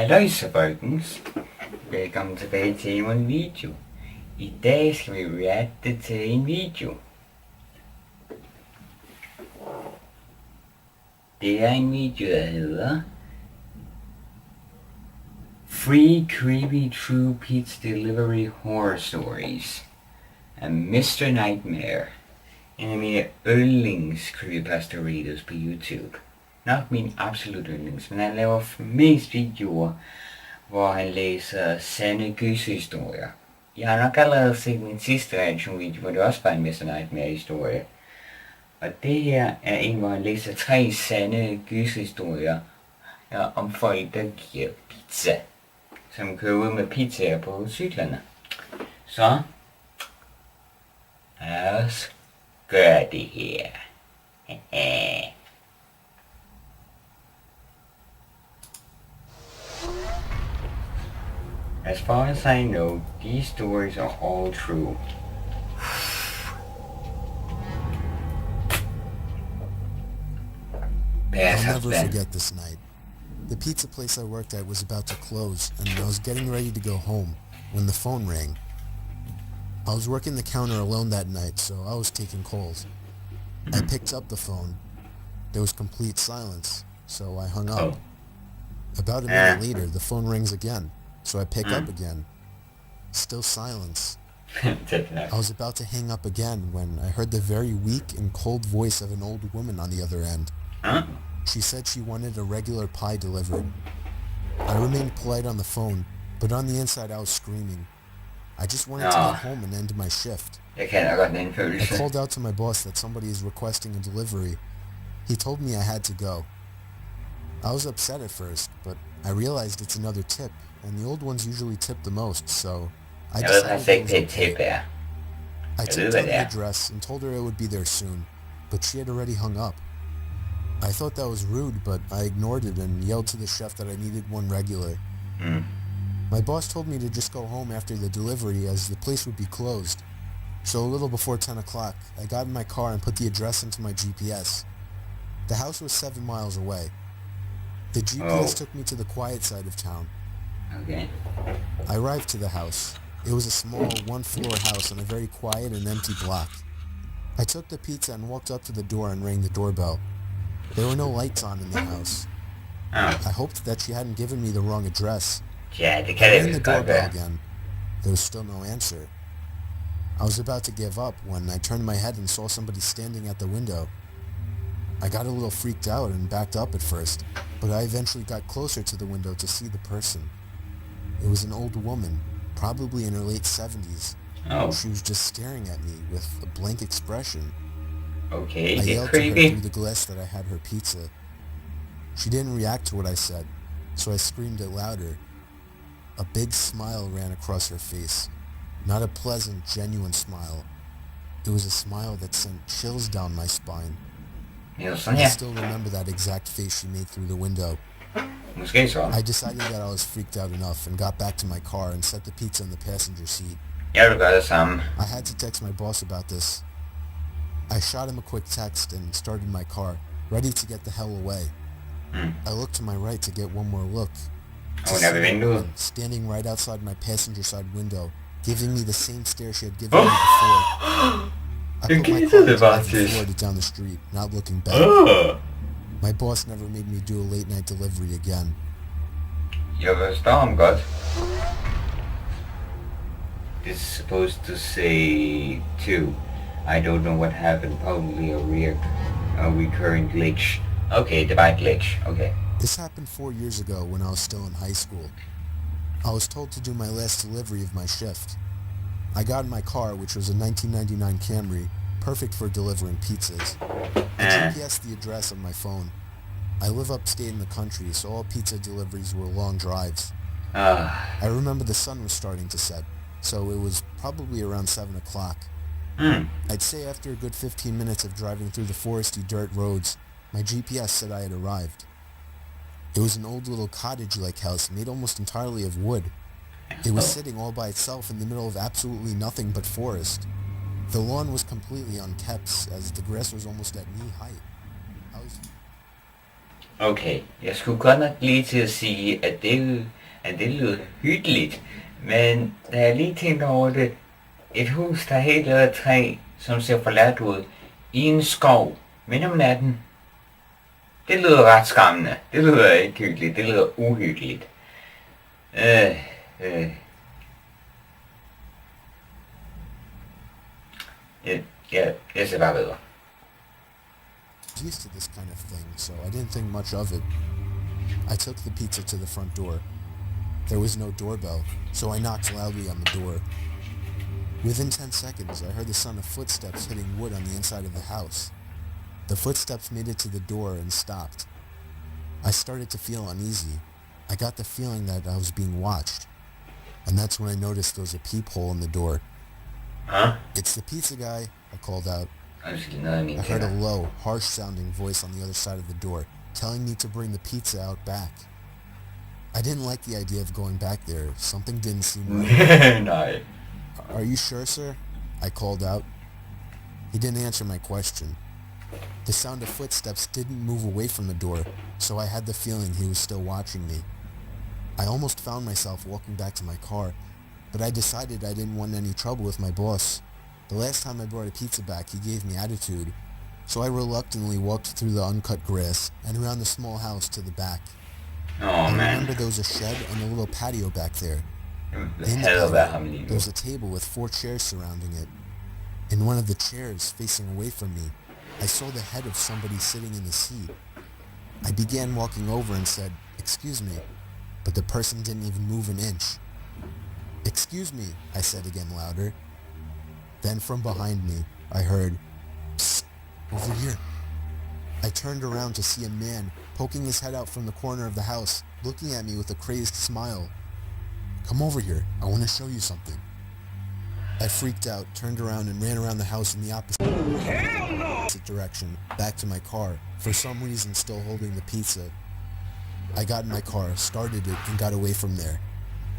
Halløjsa folkens, velkommen tilbage til endnu en video. I dag skal vi reacte til en video. Det er en video, der hedder Free Creepy True Pizza Delivery Horror Stories af Mr. Nightmare. En af mine yndlings creepypasta readers på YouTube. Nok min absolut yndlings, men han laver mest videoer, hvor han læser sande gyserhistorier. Jeg har nok allerede set min sidste reaktion-video, hvor det også var en Mr. Nightmare-historie. Og det her er en, hvor han læser 3 sande gyserhistorier om folk, der giver pizza, som kører ud med pizzaer på cyklerne. Så lad os gøre det her. As far as I know, these stories are all true. I'll never forget this night. The pizza place I worked at was about to close, and I was getting ready to go home when the phone rang. I was working the counter alone that night, so I was taking calls. I picked up the phone. There was complete silence, so I hung up. About a minute later, the phone rings again. So I pick up again. Still silence. I was about to hang up again when I heard the very weak and cold voice of an old woman on the other end. She said she wanted a regular pie delivered. I remained polite on the phone, but on the inside I was screaming. I just wanted to get home and end my shift. I called out to my boss that somebody is requesting a delivery. He told me I had to go. I was upset at first, but I realized it's another tip, and the old ones usually tip the most, so I decided it was okay. I took down the address and told her I would be there soon, but she had already hung up. I thought that was rude, but I ignored it and yelled to the chef that I needed one regular. My boss told me to just go home after the delivery as the place would be closed. So a little before 10 o'clock, I got in my car and put the address into my GPS. The house was 7 miles away. The GPS took me to the quiet side of town. Okay. I arrived to the house. It was a small, one-floor house on a very quiet and empty block. I took the pizza and walked up to the door and rang the doorbell. There were no lights on in the house. I hoped that she hadn't given me the wrong address. I rang the doorbell again. There was still no answer. I was about to give up when I turned my head and saw somebody standing at the window. I got a little freaked out and backed up at first, but I eventually got closer to the window to see the person. It was an old woman, probably in her late 70s. She was just staring at me with a blank expression. Okay, I yelled to her through the glass that I had her pizza. She didn't react to what I said, so I screamed it louder. A big smile ran across her face. Not a pleasant, genuine smile. It was a smile that sent chills down my spine. I still remember that exact face she made through the window. I decided that I was freaked out enough and got back to my car and set the pizza in the passenger seat. I had to text my boss about this. I shot him a quick text and started my car, ready to get the hell away. I looked to my right to get one more look. Standing right outside my passenger side window, giving me the same stare she had given me before. I put my car into and floored it down the street, not looking back. My boss never made me do a late night delivery again. Jag förstår God. This is supposed to say 2. I don't know what happened, probably a recurring glitch. Okay, the bad glitch, okay. This happened 4 years ago when I was still in high school. I was told to do my last delivery of my shift. I got in my car, which was a 1999 Camry, perfect for delivering pizzas. I GPSed the address on my phone. I live upstate in the country, so all pizza deliveries were long drives. I remember the sun was starting to set, so it was probably around 7 o'clock. I'd say after a good 15 minutes of driving through the foresty dirt roads, my GPS said I had arrived. It was an old little cottage-like house made almost entirely of wood. It was sitting all by itself in the middle of absolutely nothing but forest. The lawn was completely unkept, as the grass was almost at knee height. Okay, jeg skulle godt nok lige til at sige, at det lød hyggeligt, men da jeg lige tænkte over det, et hus, der er helt lavet af træ, som ser forladt ud, i en skov, midt om natten, det lyder ret skræmmende. Det lyder ikke hyggeligt, det lyder uhyggeligt. Jeg ser bare videre. Used to this kind of thing, so I didn't think much of it. I took the pizza to the front door. There was no doorbell, so I knocked loudly on the door. Within 10 seconds, I heard the sound of footsteps hitting wood on the inside of the house. The footsteps made it to the door and stopped. I started to feel uneasy. I got the feeling that I was being watched. And that's when I noticed there was a peephole in the door. Huh? It's the pizza guy, I called out. I heard a low, harsh-sounding voice on the other side of the door, telling me to bring the pizza out back. I didn't like the idea of going back there. Something didn't seem right. No. Are you sure, sir? I called out. He didn't answer my question. The sound of footsteps didn't move away from the door, so I had the feeling he was still watching me. I almost found myself walking back to my car, but I decided I didn't want any trouble with my boss. The last time I brought a pizza back, he gave me attitude, so I reluctantly walked through the uncut grass and around the small house to the back. I remember there was a shed and a little patio back there. In the patio, there was a table with 4 chairs surrounding it. In one of the chairs, facing away from me, I saw the head of somebody sitting in the seat. I began walking over and said, "Excuse me," but the person didn't even move an inch. "Excuse me," I said again louder. Then from behind me, I heard, "Psst, over here." I turned around to see a man poking his head out from the corner of the house, looking at me with a crazed smile. "Come over here, I want to show you something." I freaked out, turned around, and ran around the house in the opposite direction, back to my car, for some reason still holding the pizza. I got in my car, started it, and got away from there.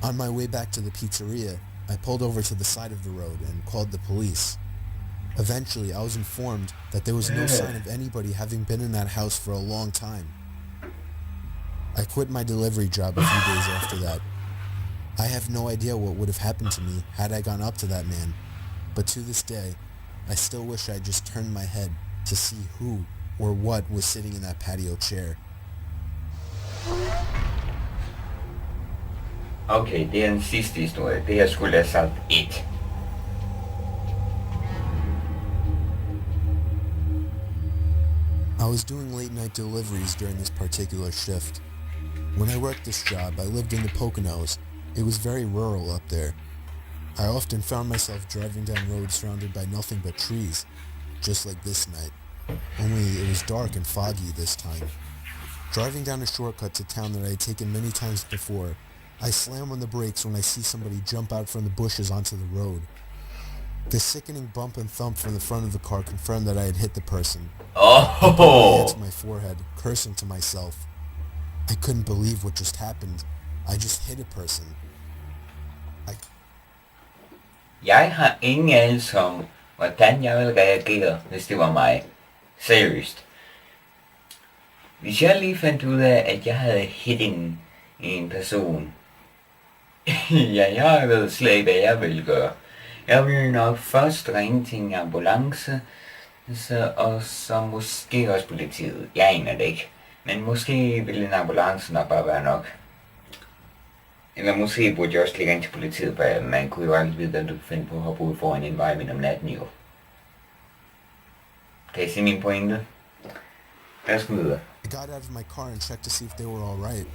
On my way back to the pizzeria, I pulled over to the side of the road and called the police. Eventually, I was informed that there was no sign of anybody having been in that house for a long time. I quit my delivery job a few days after that. I have no idea what would have happened to me had I gone up to that man, but to this day, I still wish I had just turned my head to see who or what was sitting in that patio chair. Okay, det er den sidste historie. Det her skulle have sagt 1. I was doing late night deliveries during this particular shift. When I worked this job, I lived in the Poconos. It was very rural up there. I often found myself driving down roads surrounded by nothing but trees, just like this night. Only it was dark and foggy this time. Driving down a shortcut to town that I had taken many times before, I slam on the brakes when I see somebody jump out from the bushes onto the road. The sickening bump and thump from the front of the car confirmed that I had hit the person. I put my hand to my forehead, cursing to myself. I couldn't believe what just happened. I just hit a person. Jeg har ingen anelse om, hvordan jeg ville reagere, hvis det var mig. Seriøst. Hvis jeg lige fandt ud af, at jeg havde hit en person. Ja, jeg ved slet ikke, hvad jeg ville gøre. Jeg ville nok først ringe til en ambulance, og så måske også politiet. Jeg aner det ikke. Men måske ville en ambulance nok bare være nok. Eller måske burde jeg også lige ringe til politiet, for man kunne jo aldrig vide, at du kunne finde på at hoppe ud foran en vej midt om natten jo. Kan I se min pointe? Lad os gå videre. I got out of my car and checked to see if they were all right.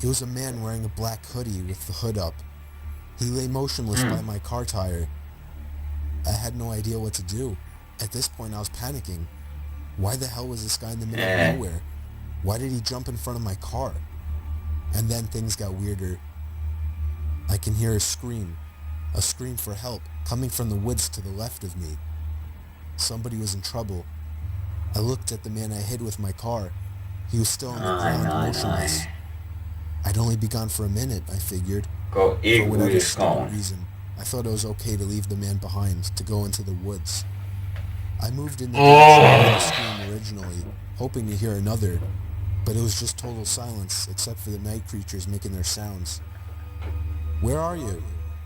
It was a man wearing a black hoodie with the hood up. He lay motionless by my car tire. I had no idea what to do. At this point, I was panicking. Why the hell was this guy in the middle of nowhere? Why did he jump in front of my car? And then things got weirder. I can hear a scream for help, coming from the woods to the left of me. Somebody was in trouble. I looked at the man I hit with my car. He was still on the ground, motionless. I'd only be gone for a minute, I figured. For whatever stupid reason, I thought it was okay to leave the man behind, to go into the woods. I moved in the direction of the scream originally, hoping to hear another, but it was just total silence except for the night creatures making their sounds. "Where are you?"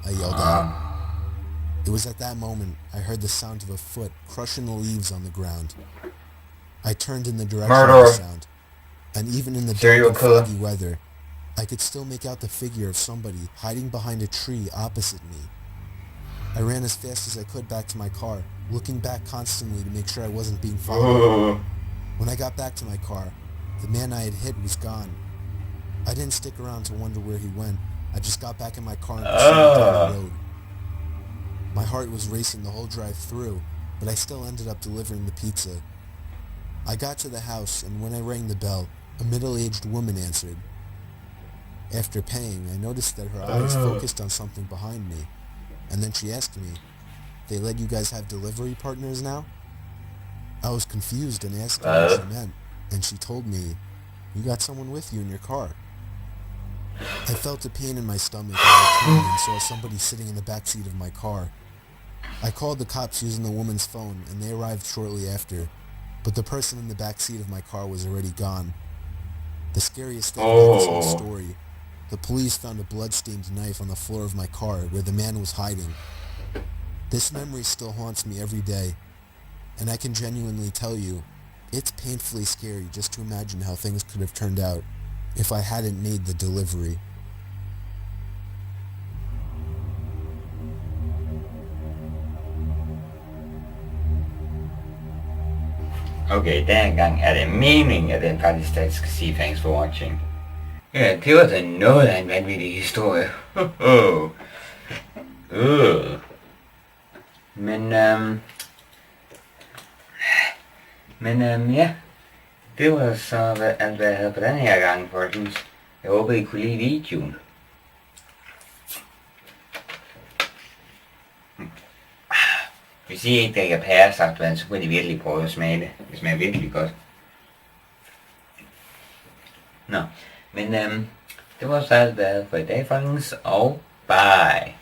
I yelled out. It was at that moment I heard the sound of a foot crushing the leaves on the ground. I turned in the direction of the sound, and even in the dark and foggy weather, I could still make out the figure of somebody hiding behind a tree opposite me. I ran as fast as I could back to my car, looking back constantly to make sure I wasn't being followed. When I got back to my car, the man I had hit was gone. I didn't stick around to wonder where he went. I just got back in my car and proceeded down the road. My heart was racing the whole drive through, but I still ended up delivering the pizza. I got to the house, and when I rang the bell, a middle-aged woman answered. After paying, I noticed that her eyes focused on something behind me, and then she asked me, "They let you guys have delivery partners now?" I was confused and asked her what she meant, and she told me, "You got someone with you in your car." I felt a pain in my stomach as I turned and saw somebody sitting in the backseat of my car. I called the cops using the woman's phone, and they arrived shortly after, but the person in the backseat of my car was already gone. The scariest thing about this whole story, the police found a blood-stained knife on the floor of my car where the man was hiding. This memory still haunts me every day, and I can genuinely tell you, it's painfully scary just to imagine how things could have turned out if I hadn't made the delivery. Okay, denne gang er det meningen, at den faktisk skal sige thanks for watching. Ja, det var da noget af en vanvittig historie. Ja, det var så alt, hvad jeg havde på denne her gang, folkens. Jeg håber, I kunne lide videoen. Hvis I ikke drikker pæresaftevand, så kunne I virkelig prøve at smage det. Det smager virkelig godt. Nå, men det var så alt, hvad jeg havde for i dag, folkens, og bye!